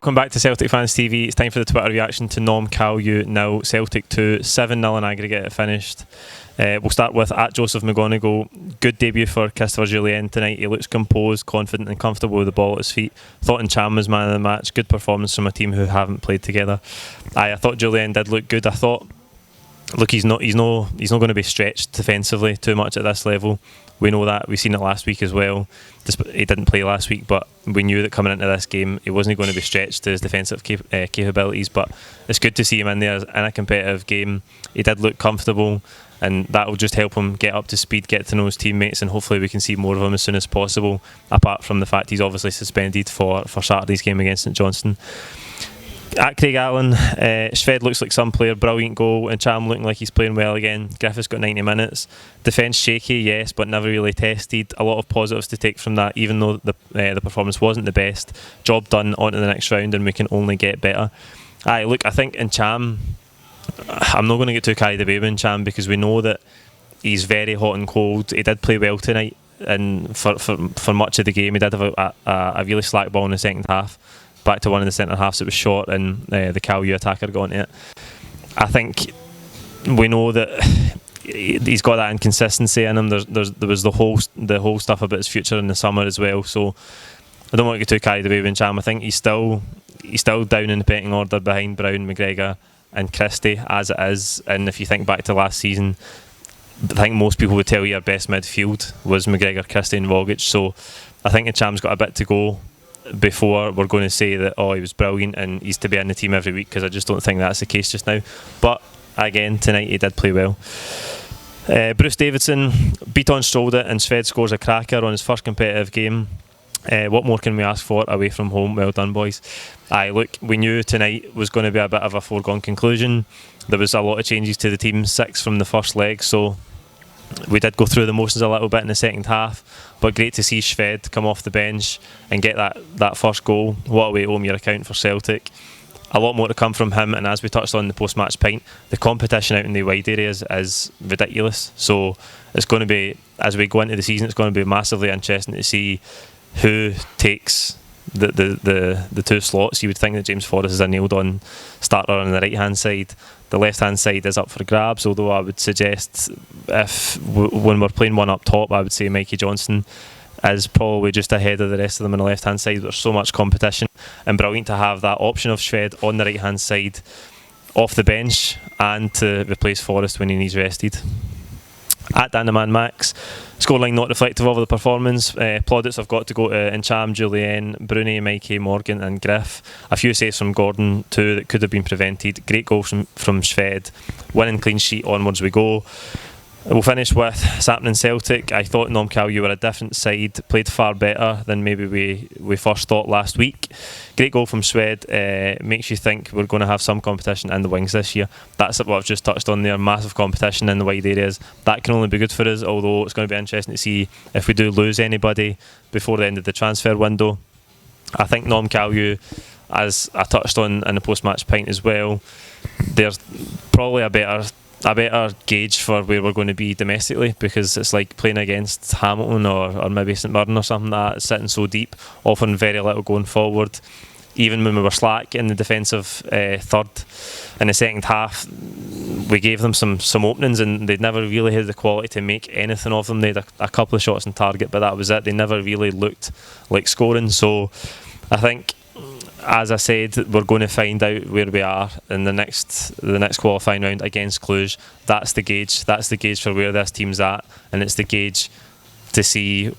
Welcome back to Celtic Fans TV. It's time for the Twitter reaction to Nomme Kalju 0, Celtic 2, 7-0 in aggregate it finished. We'll start with @Joseph McGonigal. Good debut for Christopher Jullien tonight. He looks composed, confident and comfortable with the ball at his feet. Thought Ncham was man of the match. Good performance from a team who haven't played together. I thought Jullien did look good. I thought, look, he's not going to be stretched defensively too much at this level. We know that. We've seen it last week as well. He didn't play last week, but we knew that coming into this game he wasn't going to be stretched to his defensive capabilities. But it's good to see him in there in a competitive game. He did look comfortable, and that will just help him get up to speed, get to know his teammates, and hopefully we can see more of him as soon as possible, apart from the fact he's obviously suspended for Saturday's game against St Johnstone. Craig Allen, Shved looks like some player, brilliant goal, and Ncham looking like he's playing well again. Griffiths got 90 minutes. Defence shaky, yes, but never really tested. A lot of positives to take from that, even though the performance wasn't the best. Job done, on to the next round, and we can only get better. Look, I think Ncham, I'm not going to get too carried away with Ncham because we know that he's very hot and cold. He did play well tonight, and for much of the game he did have a really slack ball in the second half. Back to one of the centre halves, it was short, and the Kalju attacker got into it. I think we know that he's got that inconsistency in him. There was the whole stuff about his future in the summer as well. So I don't want to get too carried away with Ncham. I think he's still down in the pecking order behind Brown, McGregor, and Christie as it is. And if you think back to last season, I think most people would tell you our best midfield was McGregor, Christie, and Vogic. So I think Ncham's got a bit to go before we're going to say that he was brilliant and he's to be in the team every week, because I just don't think that's the case just now. But again, tonight he did play well. Bruce Davidson beat on Strolled it, and Sved scores a cracker on his first competitive game. What more can we ask for away from home? Well done, boys. Look, we knew tonight was going to be a bit of a foregone conclusion. There was a lot of changes to the team, 6 from the first leg, so we did go through the motions a little bit in the second half, but great to see Shved come off the bench and get that first goal. What a way to home your account for Celtic. A lot more to come from him, and as we touched on in the post-match pint, the competition out in the wide areas is ridiculous. So it's going to be, as we go into the season, it's going to be massively interesting to see who takes the two slots. You would think that James Forrest is a nailed-on starter on the right-hand side. The left-hand side is up for grabs, although I would suggest when we're playing one up top, I would say Mikey Johnson is probably just ahead of the rest of them on the left-hand side. There's so much competition, and brilliant to have that option of Shved on the right-hand side off the bench and to replace Forrest when he needs rested. @Dandaman Max, scoreline not reflective of the performance. Plaudits have got to go to Ncham, Jullien, Bruni, Mikey, Morgan and Griff. A few saves from Gordon too that could have been prevented. Great goal from Shved. Winning clean sheet, onwards we go. We'll finish with Sapling Celtic. I thought Nomme Kalju were a different side, played far better than maybe we first thought last week. Great goal from Shved, makes you think we're going to have some competition in the wings this year. That's what I've just touched on there, massive competition in the wide areas. That can only be good for us, although it's going to be interesting to see if we do lose anybody before the end of the transfer window. I think Nomme Kalju, as I touched on in the post-match pint as well, they're probably a better gauge for where we're going to be domestically, because it's like playing against Hamilton or maybe St Mirren or something like that, sitting so deep, offering very little going forward. Even when we were slack in the defensive third in the second half, we gave them some openings, and they'd never really had the quality to make anything of them. They had a couple of shots on target, but that was it. They never really looked like scoring. So I think, as I said, we're going to find out where we are in the next qualifying round against Cluj. That's the gauge. That's the gauge for where this team's at, and it's the gauge to see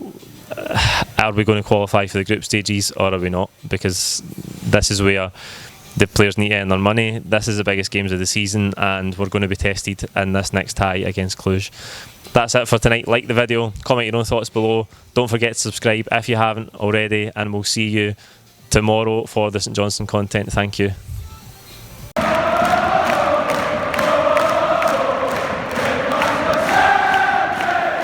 are we going to qualify for the group stages or are we not? Because this is where the players need to earn their money. This is the biggest games of the season, and we're going to be tested in this next tie against Cluj. That's it for tonight. Like the video, comment your own thoughts below. Don't forget to subscribe if you haven't already, and we'll see you tomorrow for the St Johnstone content. Thank you.